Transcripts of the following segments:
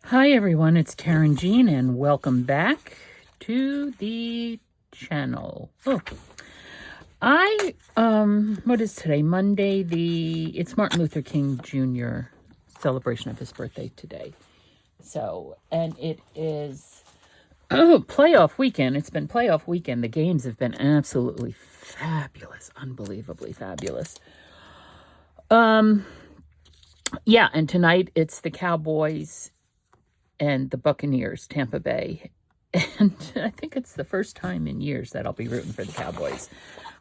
Hi everyone, it's Karynjean and welcome back to the channel. What is today? Monday, it's Martin Luther King Jr. celebration of his birthday today. And it is playoff weekend. It's been playoff weekend. The games have been absolutely fabulous, unbelievably fabulous. Yeah, and tonight it's the Cowboys and the Buccaneers, Tampa Bay. And I think it's the first time in years that I'll be rooting for the Cowboys.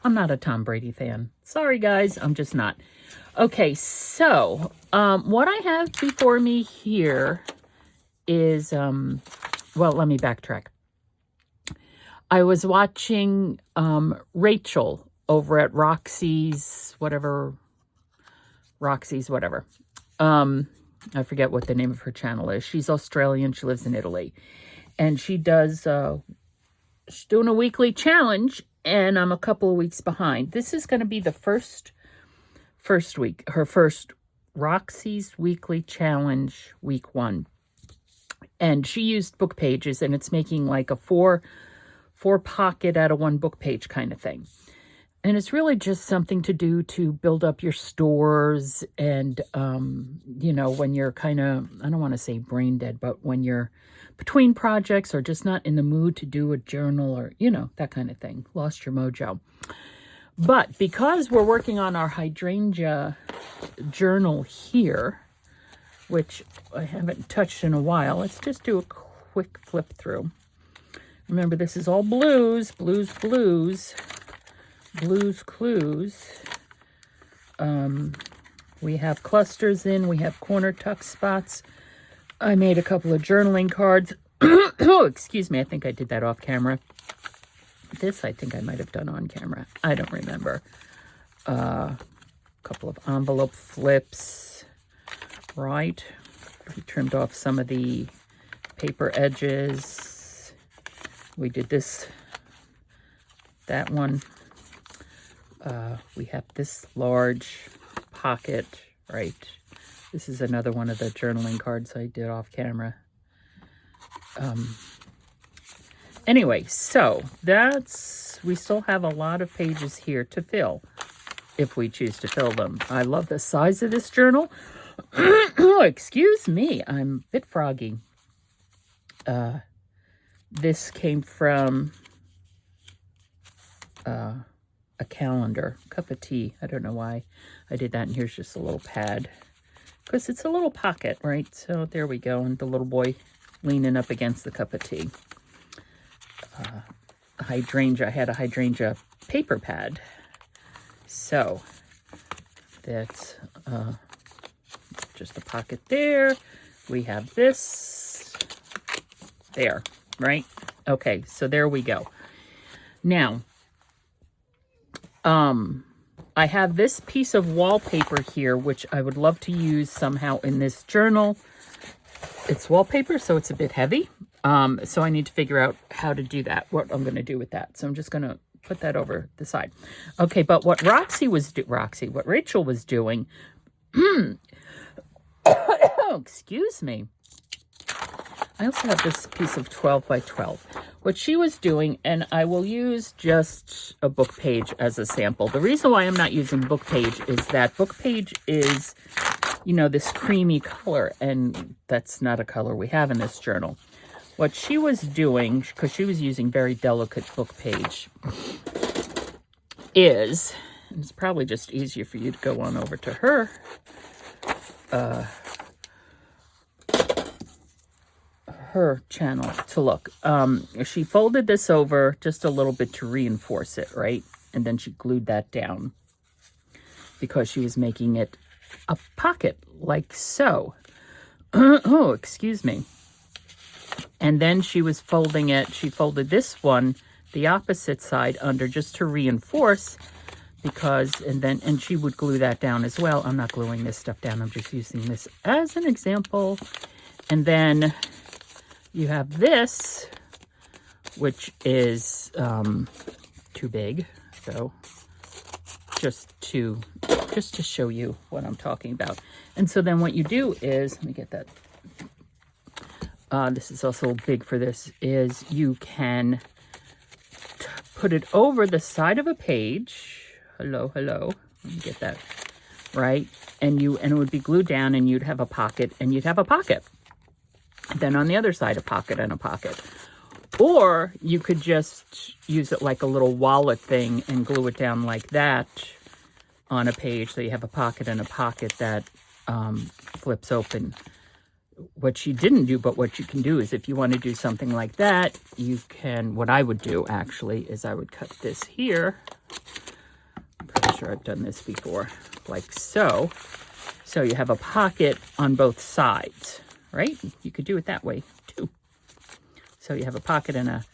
I'm not a Tom Brady fan. Sorry, guys. I'm just not. Okay, so what I have before me here is, well, let me backtrack. I was watching Rachel over at Roxy's whatever. I forget what the name of her channel is. She's Australian. She lives in Italy. And she does, she's doing a weekly challenge, and I'm a couple of weeks behind. This is going to be the first week, her first Roxy's weekly challenge, week 1. And she used book pages, and it's making like a four pocket out of one book page kind of thing. And it's really just something to do to build up your stores and, when you're kind of, I don't want to say brain dead, but when you're between projects or just not in the mood to do a journal or, that kind of thing. Lost your mojo. But because we're working on our hydrangea journal here, which I haven't touched in a while, let's just do a quick flip through. Remember, this is all blues, Blues Clues. We have clusters in, we have corner tuck spots. I made a couple of journaling cards. Oh, excuse me, I think I did that off camera. This I think I might have done on camera. I don't remember. A couple of envelope flips, right? We trimmed off some of the paper edges. We did that one. We have this large pocket, right? This is another one of the journaling cards I did off camera. Anyway, so we still have a lot of pages here to fill, if we choose to fill them. I love the size of this journal. Excuse me, I'm a bit froggy. This came from a calendar, cup of tea. I don't know why I did that. And here's just a little pad because it's a little pocket, right? So there we go. And the little boy leaning up against the cup of tea. Hydrangea. I had a hydrangea paper pad. So that's just a pocket there. We have this there, right? Okay, so there we go. Now, I have this piece of wallpaper here, which I would love to use somehow in this journal. It's wallpaper, so it's a bit heavy. So I need to figure out how to do that, what I'm going to do with that. So I'm just going to put that over the side. Okay, but what Rachel was doing, excuse me. I also have this piece of 12 by 12. What she was doing, and I will use just a book page as a sample. The reason why I'm not using book page is that book page is, this creamy color, and that's not a color we have in this journal. What she was doing, because she was using very delicate book page, and it's probably just easier for you to go on over to her, her channel to look. She folded this over just a little bit to reinforce it, right? And then she glued that down because she was making it a pocket like so. Oh, excuse me. And then she was folding it. She folded this one, the opposite side under just to reinforce and she would glue that down as well. I'm not gluing this stuff down. I'm just using this as an example. And then you have this, which is too big, so just to show you what I'm talking about. And so then what you do is, let me get that. this is also big for this, is you can put it over the side of a page. Hello. Let me get that right. And it would be glued down, and you'd have a pocket, and you'd have a pocket. Then on the other side, a pocket and a pocket. Or you could just use it like a little wallet thing and glue it down like that on a page, so you have a pocket and a pocket that flips open. What she didn't do, but what you can do is, if you want to do something like that, you can, what I would do actually is I would cut this here. I'm pretty sure I've done this before, like so. So you have a pocket on both sides, right? You could do it that way too. So you have a pocket and a,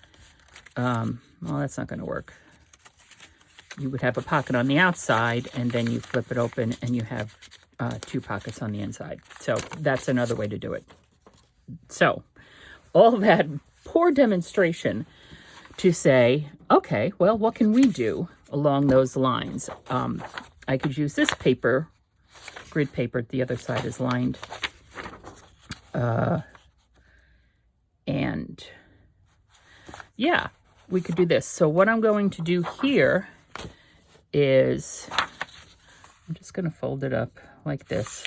well, that's not going to work. You would have a pocket on the outside, and then you flip it open, and you have 2 pockets on the inside. So that's another way to do it. So all that poor demonstration to say, okay, well, what can we do along those lines? I could use this paper, grid paper. The other side is lined. And yeah, we could do this. So what I'm going to do here is I'm just going to fold it up like this.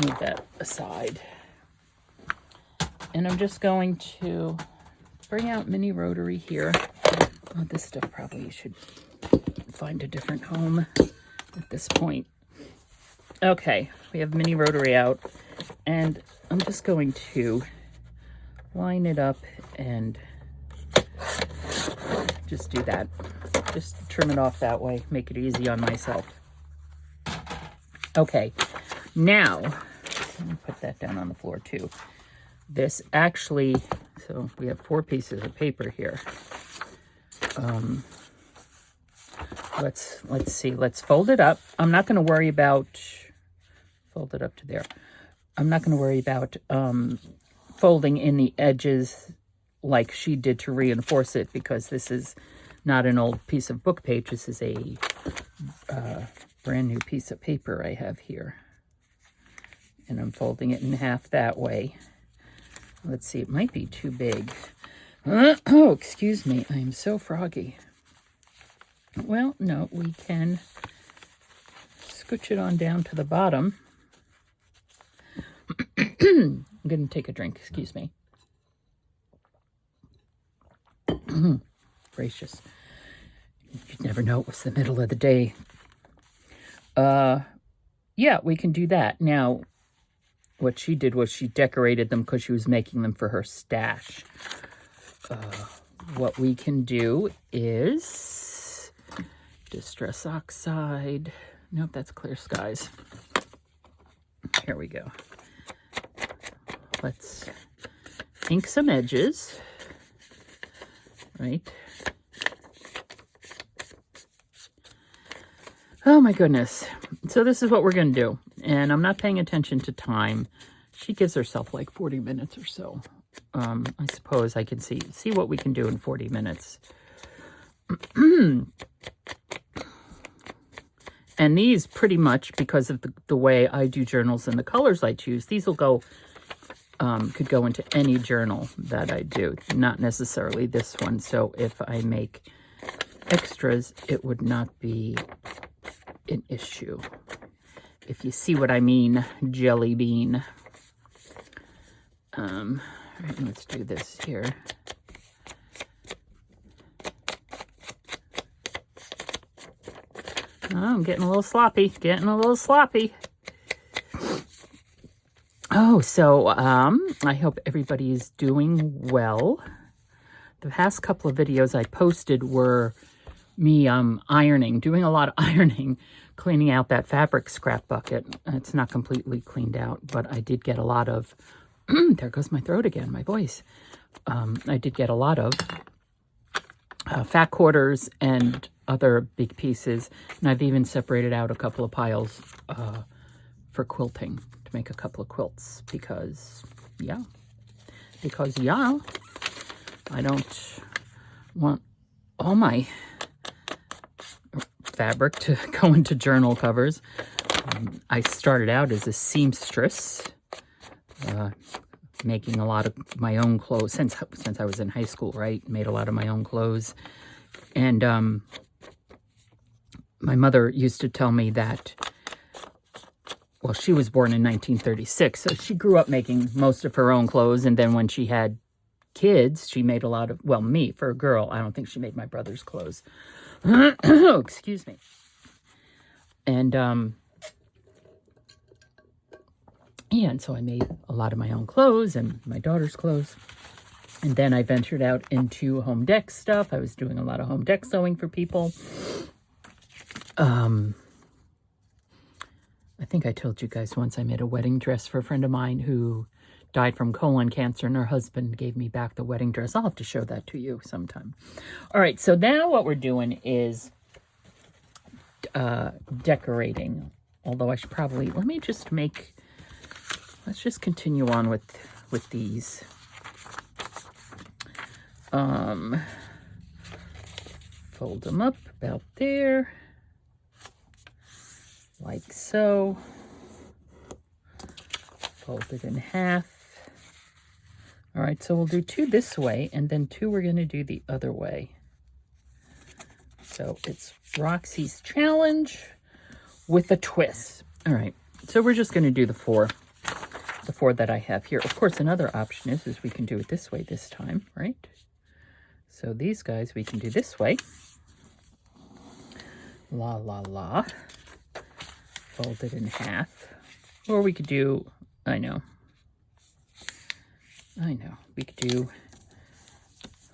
Move that aside. And I'm just going to bring out mini rotary here. Oh, this stuff probably should find a different home at this point. Okay, we have mini rotary out, and I'm just going to line it up and just do that. Just trim it off that way, make it easy on myself. Okay, now, let me put that down on the floor too. This actually, so we have 4 pieces of paper here. Let's see, let's fold it up. I'm not going to worry about, fold it up to there. I'm not going to worry about folding in the edges like she did to reinforce it, because this is not an old piece of book page. This is a brand new piece of paper I have here. And I'm folding it in half that way. Let's see, it might be too big. Oh, excuse me, I'm so froggy. Well, no, we can scooch it on down to the bottom. I'm going to take a drink, excuse me. Gracious. You'd never know it was the middle of the day. Yeah, we can do that. Now, what she did was she decorated them because she was making them for her stash. What we can do is Distress Oxide. Nope, that's Clear Skies. Here we go. Let's ink some edges. Right. Oh my goodness. So this is what we're going to do. And I'm not paying attention to time. She gives herself like 40 minutes or so. I suppose I can see what we can do in 40 minutes. And these pretty much, because of the way I do journals and the colors I choose, these will go, could go into any journal that I do, not necessarily this one. So if I make extras, it would not be an issue. If you see what I mean, jelly bean. Right, let's do this here. Oh, I'm getting a little sloppy, Oh, so I hope everybody is doing well. The past couple of videos I posted were me ironing, doing a lot of ironing, cleaning out that fabric scrap bucket. It's not completely cleaned out, but I did get a lot of, there goes my throat again, my voice. I did get a lot of fat quarters and other big pieces, and I've even separated out a couple of piles for quilting, to make a couple of quilts, because yeah, I don't want all my fabric to go into journal covers. I started out as a seamstress, making a lot of my own clothes since I was in high school, right? Made a lot of my own clothes. And my mother used to tell me that, well, she was born in 1936, so she grew up making most of her own clothes. And then when she had kids, she made a lot of, well, me, for a girl, I don't think she made my brother's clothes. Excuse me. And, yeah, and so I made a lot of my own clothes and my daughter's clothes. And then I ventured out into home dec stuff. I was doing a lot of home dec sewing for people. I think I told you guys once I made a wedding dress for a friend of mine who died from colon cancer, and her husband gave me back the wedding dress. I'll have to show that to you sometime. All right, so now what we're doing is decorating. Although I should probably, let's just continue on with these. Fold them up about there, like so. Fold it in half. All right, so we'll do 2 this way, and then 2 we're going to do the other way. So it's Roxy's challenge with a twist. All right, so we're just going to do the 4 that I have here. Of course, another option is we can do it this way this time, right? So these guys we can do this way. La, la, la. Fold it in half. Or we could do, I know. We could do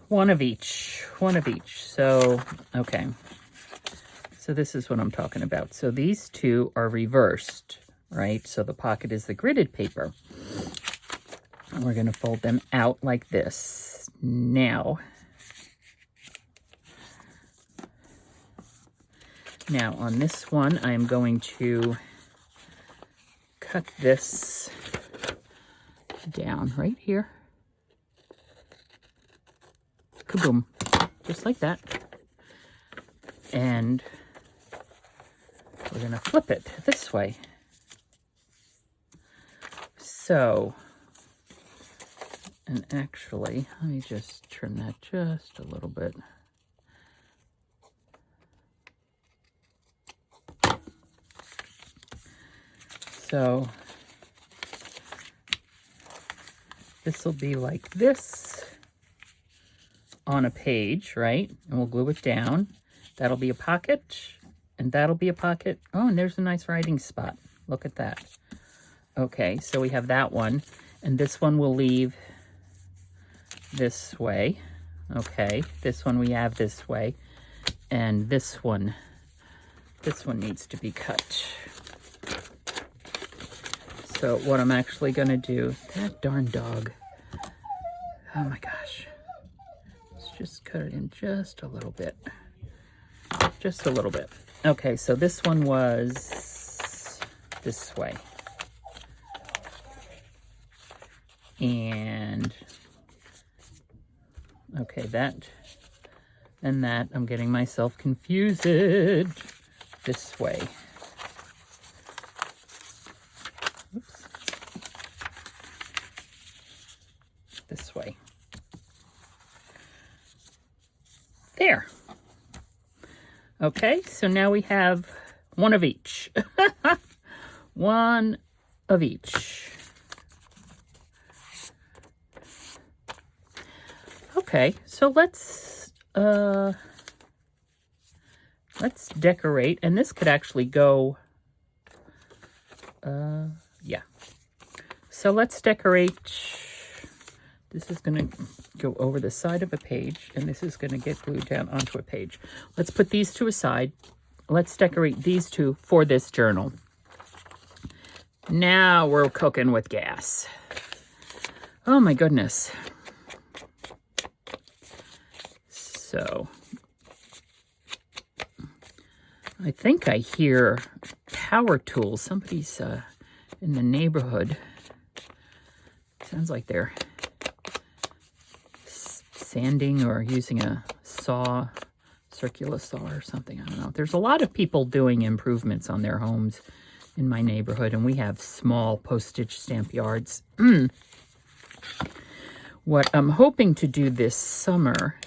one of each. So, okay. So this is what I'm talking about. So these 2 are reversed, right? So the pocket is the gridded paper. And we're going to fold them out like this. Now on this one, I'm going to cut this down right here. Kaboom. Just like that. And we're going to flip it this way. So, and actually, let me just trim that just a little bit. So this will be like this on a page, right? And we'll glue it down. That'll be a pocket, and that'll be a pocket. Oh, and there's a nice writing spot. Look at that. Okay, so we have that one, and this one will leave this way. Okay, this one we have this way, and this one needs to be cut. So what I'm actually going to do, that darn dog, oh my gosh, let's just cut it in just a little bit. Just a little bit. Okay, so this one was this way. And, okay, that and that, I'm getting myself confused. This way. Oops. This way. There. Okay, so now we have one of each. One of each. Okay, so let's decorate, and this could actually go, yeah. So let's decorate. This is going to go over the side of a page, and this is going to get glued down onto a page. Let's put these two aside. Let's decorate these two for this journal. Now we're cooking with gas. Oh my goodness. So, I think I hear power tools. Somebody's in the neighborhood. Sounds like they're sanding or using a saw, circular saw or something. I don't know. There's a lot of people doing improvements on their homes in my neighborhood, and we have small postage stamp yards. What I'm hoping to do this summer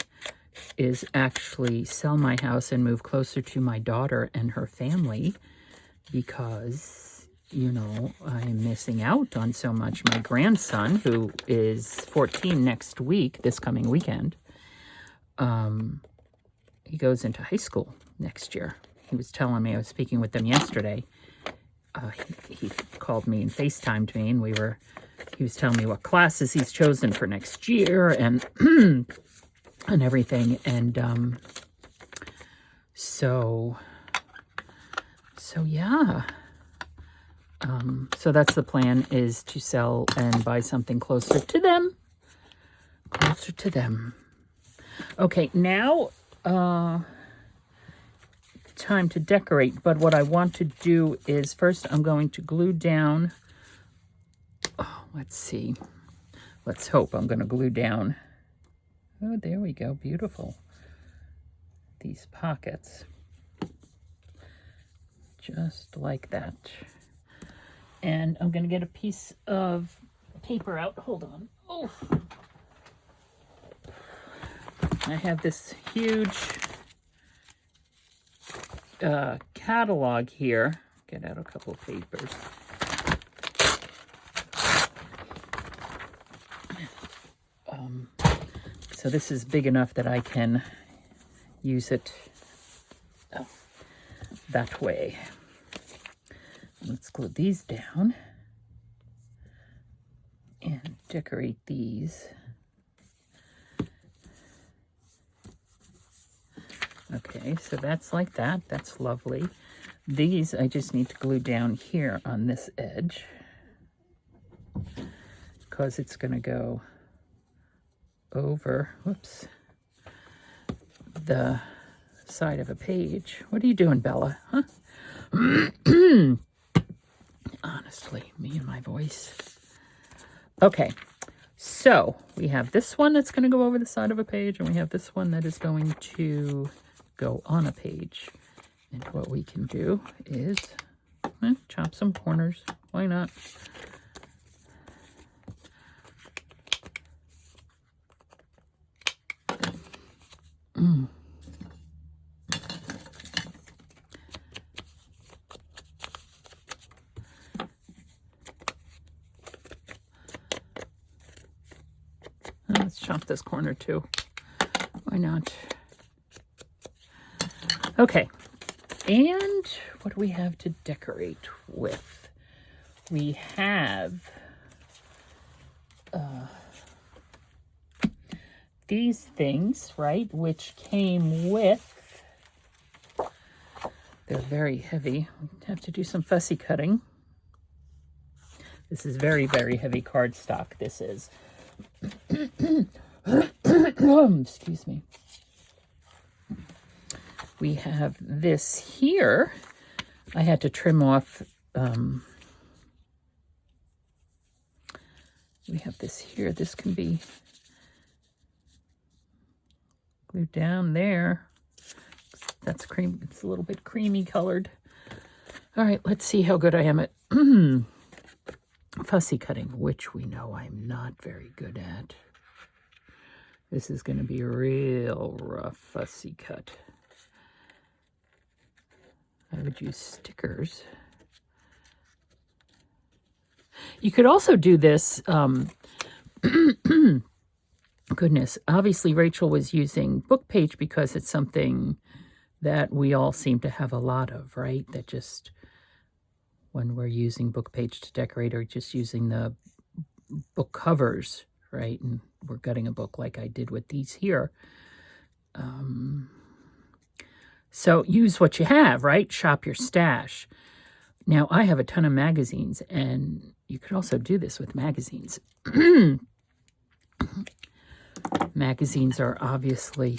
is actually sell my house and move closer to my daughter and her family, because, you know, I'm missing out on so much. My grandson, who is 14 next week, this coming weekend, he goes into high school next year. He was telling me, I was speaking with them yesterday. He called me and FaceTimed me, and he was telling me what classes he's chosen for next year and and everything. And so yeah. So that's the plan, is to sell and buy something closer to them. Closer to them. Okay, now time to decorate. But what I want to do is, first I'm going to glue down, let's see. Let's hope I'm going to glue down. Oh, there we go. Beautiful. These pockets. Just like that. And I'm going to get a piece of paper out. Hold on. Oh. I have this huge catalog here. Get out a couple of papers. So this is big enough that I can use it that way. Let's glue these down and decorate these. Okay, so that's like that. That's lovely. These I just need to glue down here on this edge, because it's going to go over, whoops, the side of a page. What are you doing, Bella? Huh? Honestly, me and my voice. Okay, so we have this one that's going to go over the side of a page, and we have this one that is going to go on a page. And what we can do is chop some corners. Why not? Let's chop this corner too. Why not? Okay. And what do we have to decorate with? We have these things, right, which came with, they're very heavy. We have to do some fussy cutting. This is very, very heavy cardstock. This is. Excuse me. We have this here. I had to trim off. We have this here. This can be glued down there. That's cream. It's a little bit creamy colored. All right, let's see how good I am at fussy cutting, which we know I'm not very good at. This is going to be a real rough fussy cut. I would use stickers. You could also do this, goodness, obviously Rachel was using book page because it's something that we all seem to have a lot of, right? That just, when we're using book page to decorate, or just using the book covers, right? And we're gutting a book like I did with these here. So use what you have, right? Shop your stash. Now, I have a ton of magazines, and you could also do this with magazines. Magazines are obviously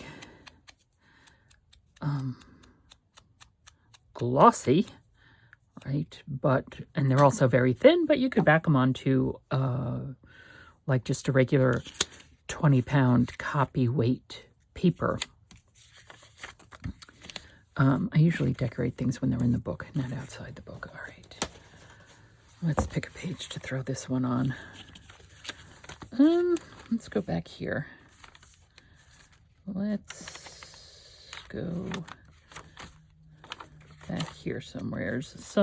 glossy, right? And they're also very thin, but you could back them onto like just a regular 20-pound copy weight paper. I usually decorate things when they're in the book, not outside the book. All right. Let's pick a page to throw this one on. Let's go back here. Let's go back here somewhere. Let's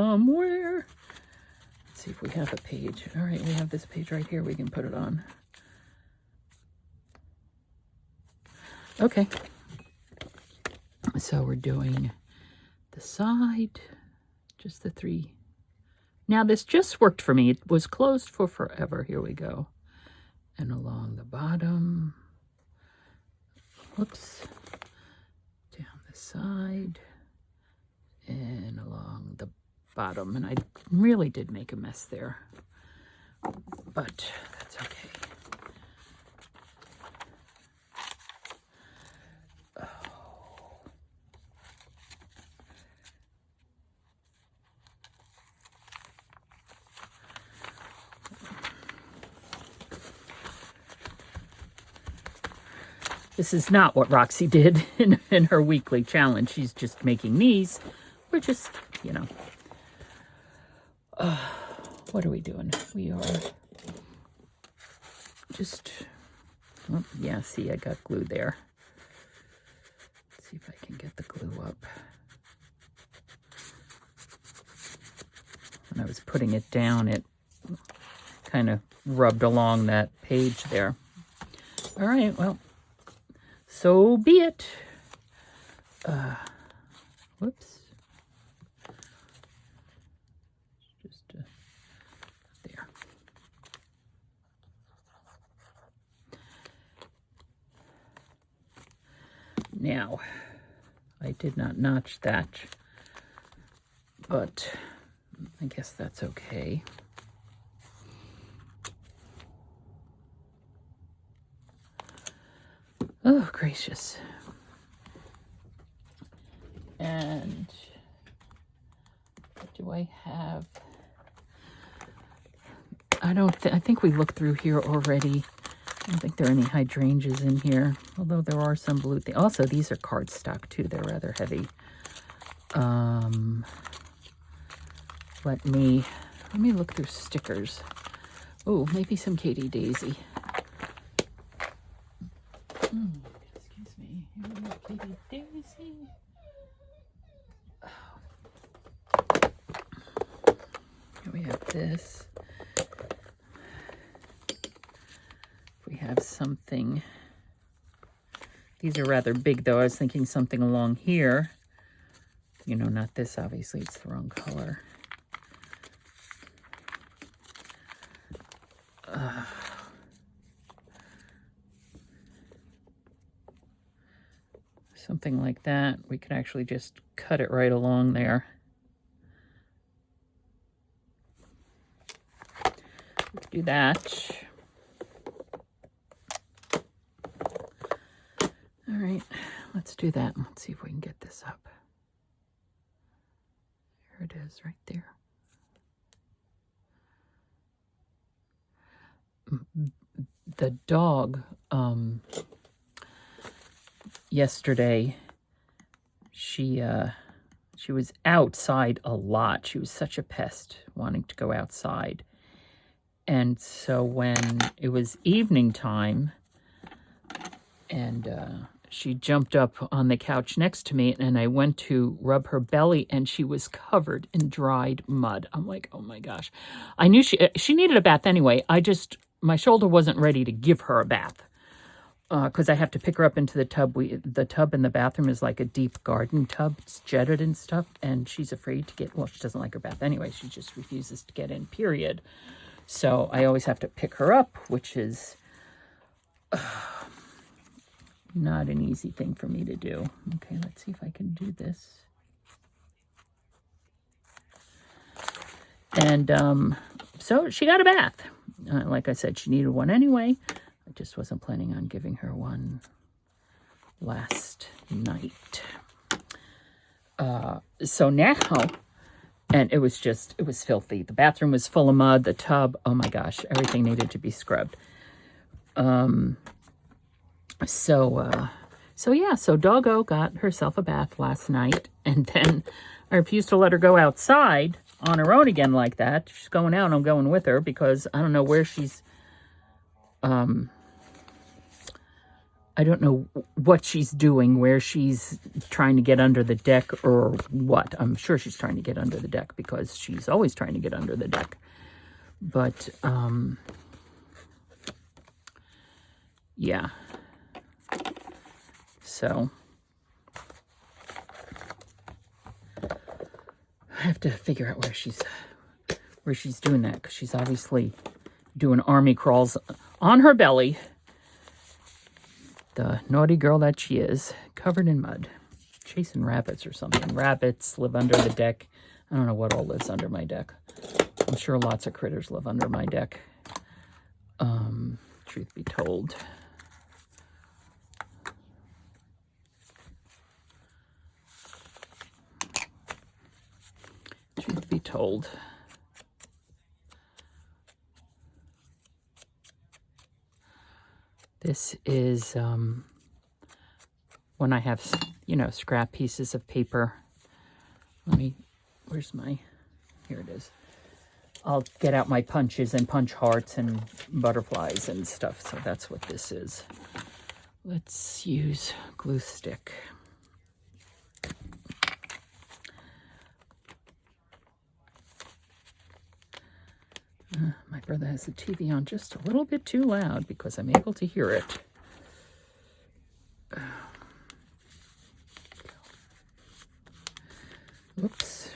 see if we have a page. All right, we have this page right here. We can put it on. Okay. So we're doing the side, just the 3. Now this just worked for me. It was closed for forever. Here we go. And along the bottom. Whoops. Down the side. And along the bottom. And I really did make a mess there. But that's okay. This is not what Roxy did in her weekly challenge. She's just making these. We're just, you know. What are we doing? We are just, oh, yeah, see, I got glue there. Let's see if I can get the glue up. When I was putting it down, it kind of rubbed along that page there. All right, well. So be it. Whoops. Just there. Now, I did not notch that, but I guess that's okay. Oh, gracious. And what do I have? I think we looked through here already. I don't think there are any hydrangeas in here, although there are some blue things. Also, these are cardstock too. They're rather heavy. Let me look through stickers. Oh, maybe some Katie Daisy. Excuse me. Here we have Katie Daisy. Oh. Here we have this. If we have something. These are rather big, though. I was thinking something along here. You know, not this, obviously. It's the wrong color. Something like that. We could actually just cut it right along there. We could do that. All right, let's do that. Let's see if we can get this up. Here it is, right there. The dog, yesterday, she was outside a lot. She was such a pest, wanting to go outside. And so when it was evening time, and she jumped up on the couch next to me, and I went to rub her belly, and she was covered in dried mud. I'm like, oh my gosh. I knew she needed a bath anyway. My shoulder wasn't ready to give her a bath because I have to pick her up into the tub. The tub in the bathroom is like a deep garden tub. It's jetted and stuff, and she's afraid to get, well, she doesn't like her bath anyway. She just refuses to get in, period. So I always have to pick her up, which is not an easy thing for me to do. Okay, let's see if I can do this. And so she got a bath. Like I said, she needed one anyway. I just wasn't planning on giving her one last night. So now, and it was filthy. The bathroom was full of mud. The tub, oh my gosh, everything needed to be scrubbed. So Doggo got herself a bath last night, and then I refused to let her go outside on her own again like that. She's going out, I'm going with her because I don't know where she's, I don't know what she's doing, where she's trying to get under the deck or what. I'm sure she's trying to get under the deck because she's always trying to get under the deck. But, yeah. So, I have to figure out where she's doing that because she's obviously doing army crawls on her belly. The naughty girl that she is, covered in mud, chasing rabbits or something. Rabbits live under the deck. I don't know what all lives under my deck. I'm sure lots of critters live under my deck. Truth be told. Truth be told. This is when I have, you know, scrap pieces of paper. Where's my, here it is. I'll get out my punches and punch hearts and butterflies and stuff. So that's what this is. Let's use glue stick. My brother has the TV on just a little bit too loud because I'm able to hear it. Oops.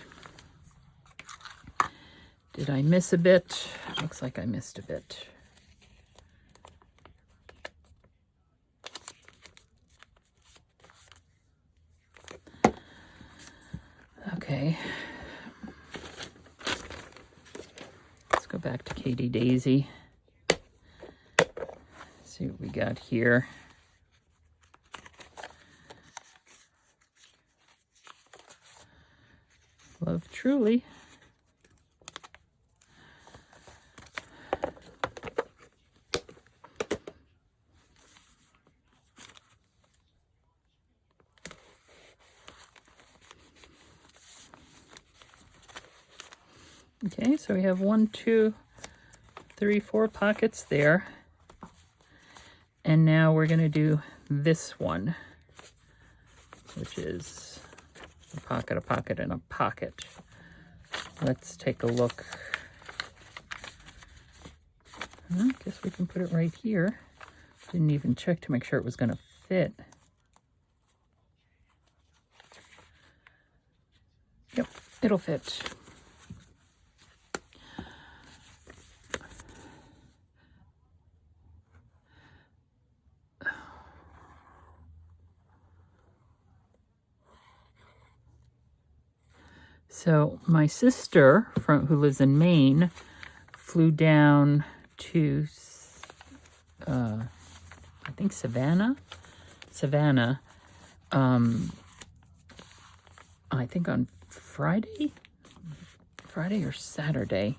Did I miss a bit? Looks like I missed a bit. Okay. Go back to Katie Daisy. See what we got here. Love truly. Okay, so we have 1, 2, 3, 4 pockets there. And now we're going to do this one, which is a pocket, and a pocket. Let's take a look. I guess we can put it right here. Didn't even check to make sure it was going to fit. Yep, it'll fit. So my sister, who lives in Maine, flew down to, I think Savannah, I think on Friday or Saturday,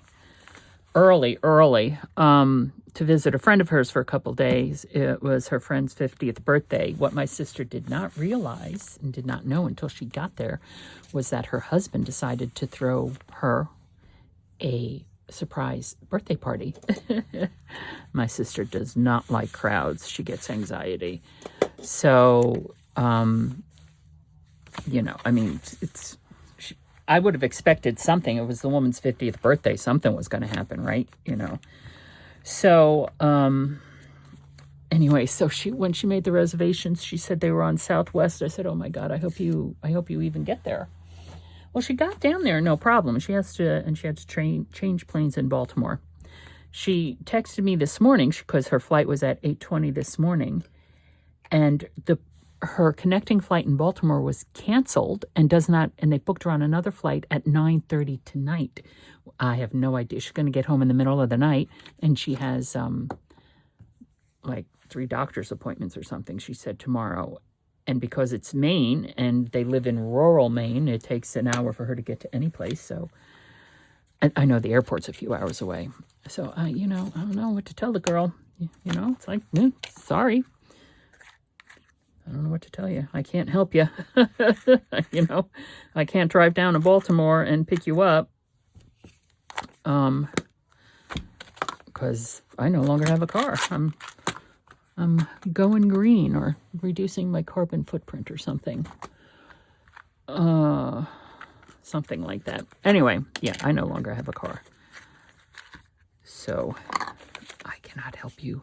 early, to visit a friend of hers for a couple days. It was her friend's 50th birthday. What my sister did not realize and did not know until she got there was that her husband decided to throw her a surprise birthday party. My sister does not like crowds. She gets anxiety. So, you know, I mean, I would have expected something. It was the woman's 50th birthday. Something was going to happen, right? You know. So, anyway, so when she made the reservations, she said they were on Southwest. I said, "Oh my God, I hope you even get there." Well, she got down there, no problem. She had to change planes in Baltimore. She texted me this morning because her flight was at 8:20 this morning, and her connecting flight in Baltimore was canceled and they booked her on another flight at 9:30 tonight. I have no idea. She's going to get home in the middle of the night, and she has like 3 doctor's appointments or something, she said, tomorrow. And because it's Maine and they live in rural Maine, it takes an hour for her to get to any place. So I know the airport's a few hours away. So, you know, I don't know what to tell the girl. You know, it's like, sorry. I don't know what to tell you. I can't help you. You know, I can't drive down to Baltimore and pick you up. because I no longer have a car. I'm going green or reducing my carbon footprint or something. Something like that. Anyway, yeah, I no longer have a car. So I cannot help you.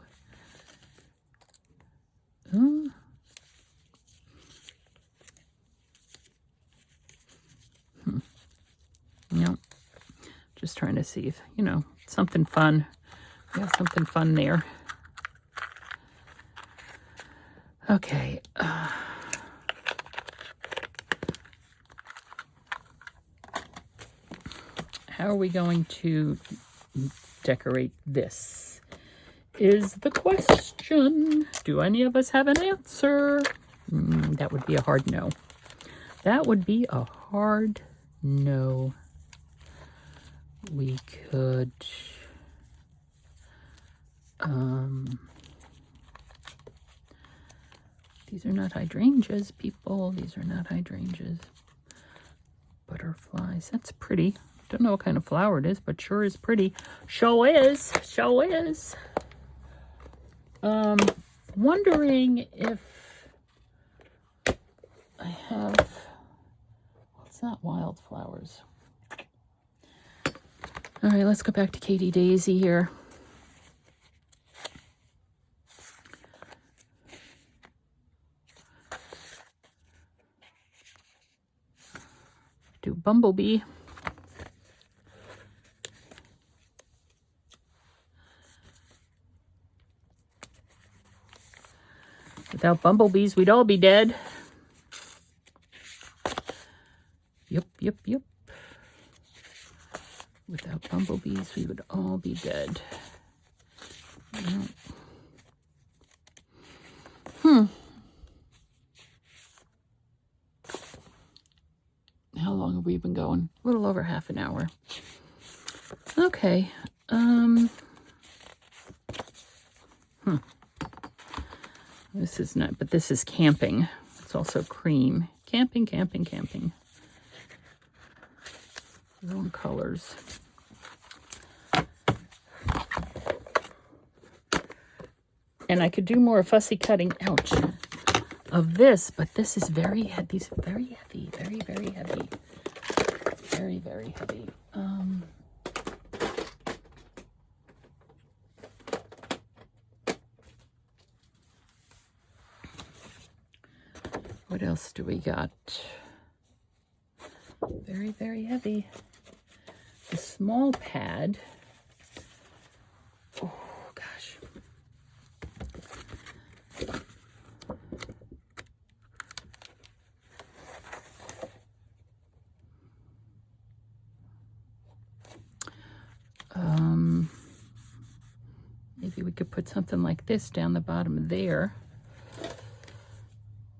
No, just trying to see if, something fun. We have something fun there. Okay. How are we going to decorate this? Is the question. Do any of us have an answer? That would be a hard no. That would be a hard no. We could, these are not hydrangeas, people. These are not hydrangeas. Butterflies. That's pretty. Don't know what kind of flower it is, but sure is pretty. Show is. Show is. Wondering if I have, well, it's not wildflowers. All right, let's go back to Katie Daisy here. Do bumblebee. Without bumblebees, we'd all be dead. Yep. Without bumblebees, we would all be dead. How long have we been going? A little over half an hour. Okay. This is not, but this is camping. It's also cream. Camping. Wrong colors. And I could do more fussy cutting, ouch, of this, but this is very heavy. These are very heavy, very heavy. Very heavy. What else do we got? Very heavy. The small pad. Oh, gosh. Maybe we could put something like this down the bottom there.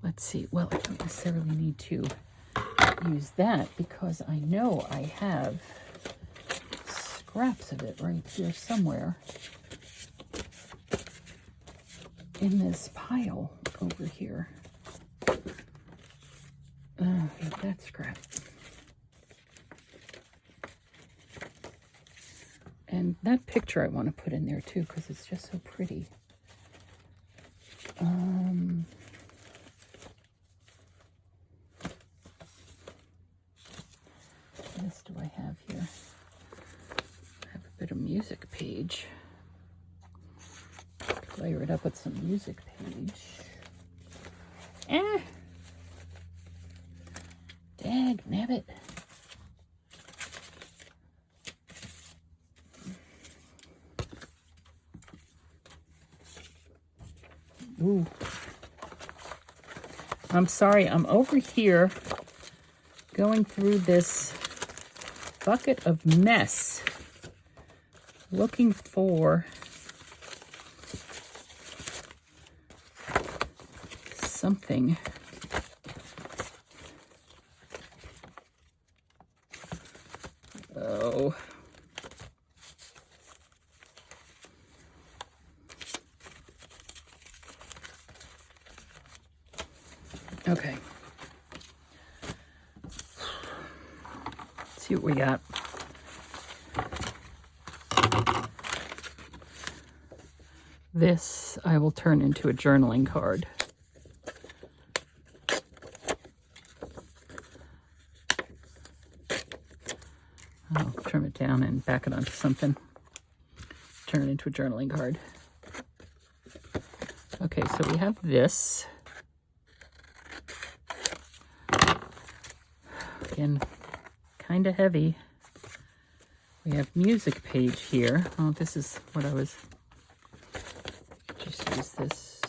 Let's see. Well, I don't necessarily need to use that because I know I have scraps of it right here somewhere in this pile over here. That scrap. And that picture I want to put in there too because it's just so pretty. What else do I have here? I have a bit of music page. Layer it up with some music page. Dag nabbit. Ooh. I'm sorry, I'm over here going through this bucket of mess looking for something. Oh. Okay. Let's see what we got. This I will turn into a journaling card. I'll trim it down and back it onto something. Turn it into a journaling card. Okay, so we have this. Again, kind of heavy. We have music page here. Oh, this is what I was... Just use this.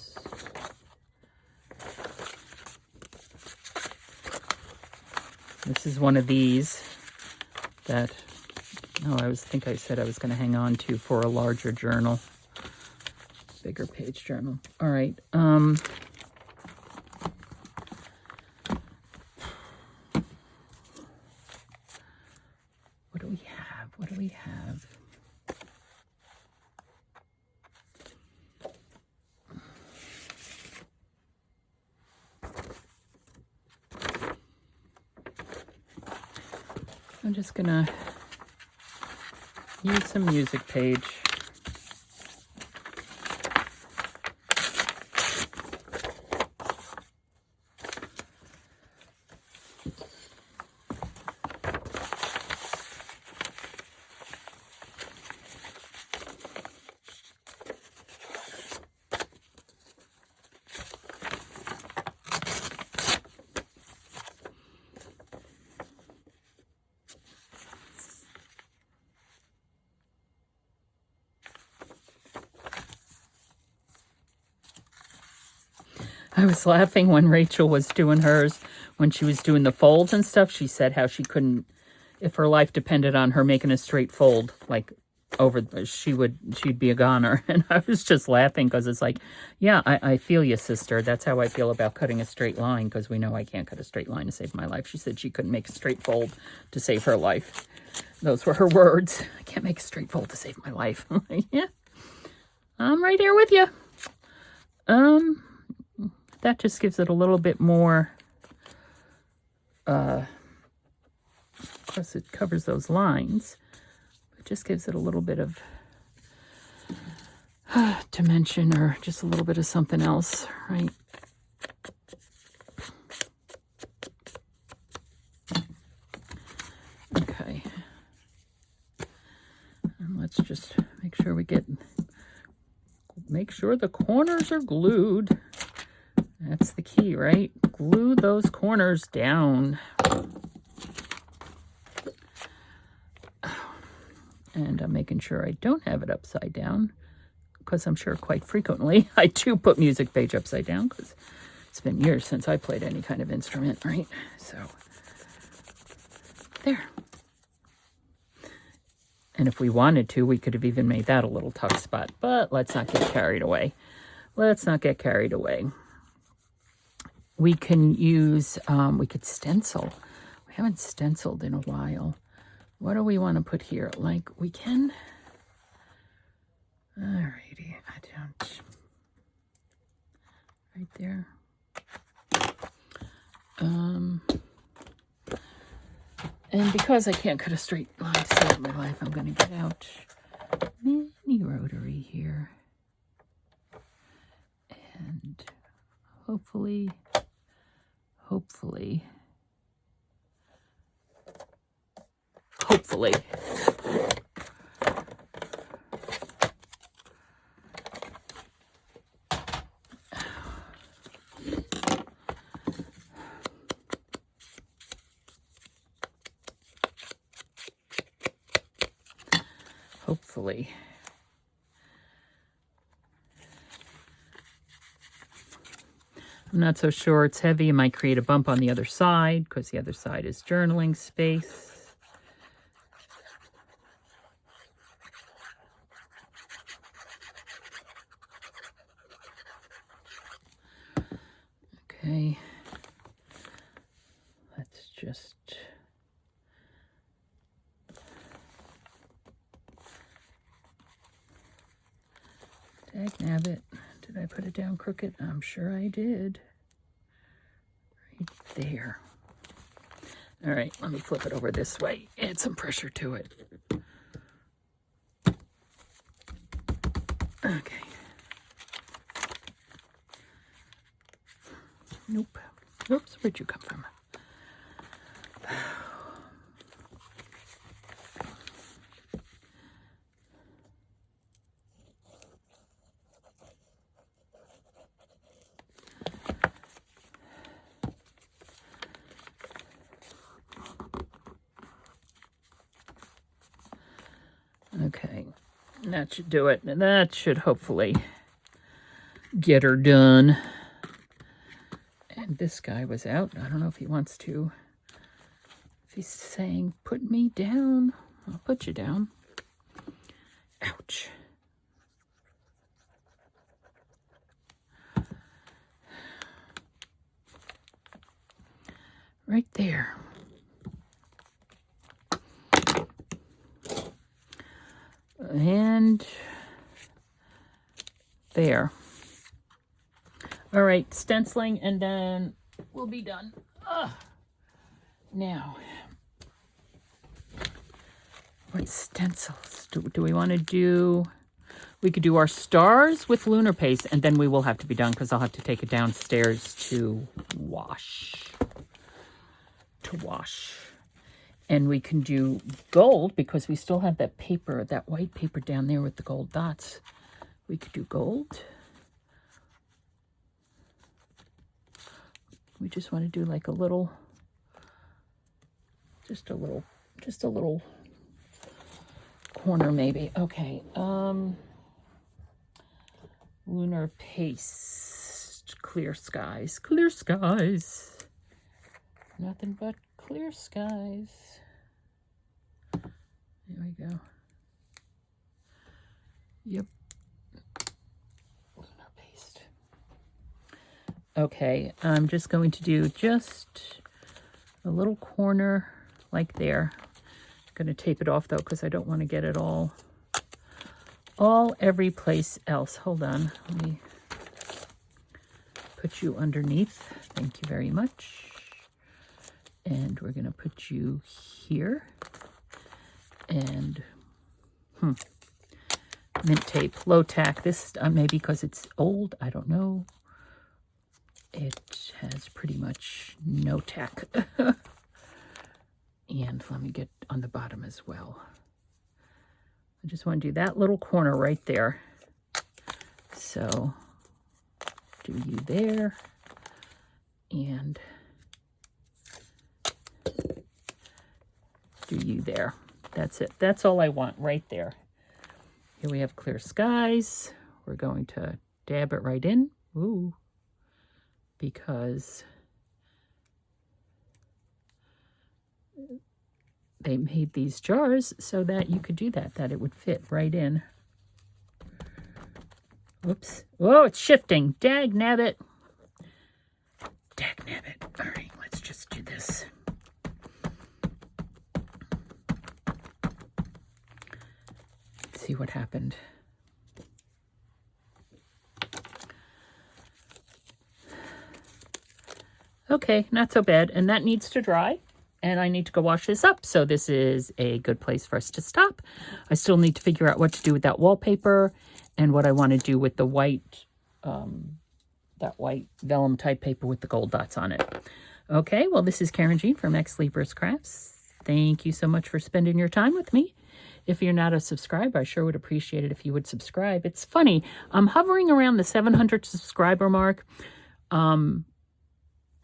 This is one of these that... Oh, I think I said I was going to hang on to for a larger journal. Bigger page journal. All right. What do we have? What do we have? I'm just going to use some music page. I was laughing when Rachel was doing hers, when she was doing the folds and stuff. She said how she couldn't, if her life depended on her making a straight fold, like over, she'd be a goner. And I was just laughing because it's like, yeah, I feel you, sister. That's how I feel about cutting a straight line, because we know I can't cut a straight line to save my life. She said she couldn't make a straight fold to save her life. Those were her words. I can't make a straight fold to save my life. I'm like, yeah, I'm right here with you. That just gives it a little bit more, of course it covers those lines, it just gives it a little bit of dimension, or just a little bit of something else, right? Okay. And let's just make sure make sure the corners are glued. That's the key, right? Glue those corners down. And I'm making sure I don't have it upside down, because I'm sure quite frequently I do put music page upside down, because it's been years since I played any kind of instrument, right? So, there. And if we wanted to, we could have even made that a little tuck spot, but let's not get carried away. Let's not get carried away. We can use, we could stencil. We haven't stenciled in a while. What do we want to put here? Like, we can, alrighty, I don't, right there. And because I can't cut a straight line to save my life, I'm going to get out mini rotary here. And hopefully, hopefully, I'm not so sure. It's heavy. It might create a bump on the other side, because the other side is journaling space. Okay. Let's just... Dagnabbit. Did I put it down crooked? I'm sure I did. Right there. All right, let me flip it over this way. Add some pressure to it. Okay. Nope. Oops, where'd you come from? Okay, that should do it. And that should hopefully get her done. And this guy was out. I don't know if he wants to. If he's saying, put me down, I'll put you down. Ouch. Right there. And there. All right, stenciling, and then we'll be done. Now, what stencils do we want to do? We could do our stars with lunar paste, and then we will have to be done because I'll have to take it downstairs to wash. And we can do gold because we still have that paper, that white paper down there with the gold dots. We could do gold. We just want to do like a little, just a little corner maybe. Okay. Lunar paste, clear skies, clear skies. Nothing but clear skies. There we go. Yep. Lunar paste. Okay, I'm just going to do just a little corner like there. I'm going to tape it off though because I don't want to get it all every place else. Hold on. Let me put you underneath. Thank you very much. And we're going to put you here. And mint tape, low tack. This maybe because it's old, I don't know. It has pretty much no tack. And let me get on the bottom as well. I just want to do that little corner right there. So do you there and do you there. That's it. That's all I want right there. Here we have clear skies. We're going to dab it right in. Ooh. Because they made these jars so that you could do that it would fit right in. Whoops. Whoa, it's shifting. Dag nabbit. Dag nabbit. All right, let's just do this. Let's see what happened. Okay, not so bad. And that needs to dry. And I need to go wash this up. So this is a good place for us to stop. I still need to figure out what to do with that wallpaper and what I want to do with the white, that white vellum type paper with the gold dots on it. Okay, well, this is Karynjean from X Libris Crafts. Thank you so much for spending your time with me. If you're not a subscriber, I sure would appreciate it if you would subscribe. It's funny, I'm hovering around the 700 subscriber mark.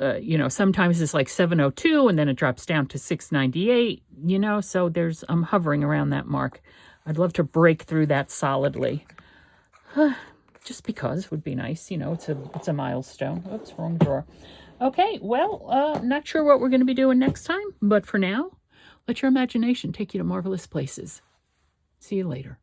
You know, sometimes it's like 702 and then it drops down to 698, you know, so I'm hovering around that mark. I'd love to break through that solidly. Just because would be nice, you know, it's a milestone. Oops, wrong drawer. Okay, well, not sure what we're going to be doing next time, but for now, let your imagination take you to marvelous places. See you later.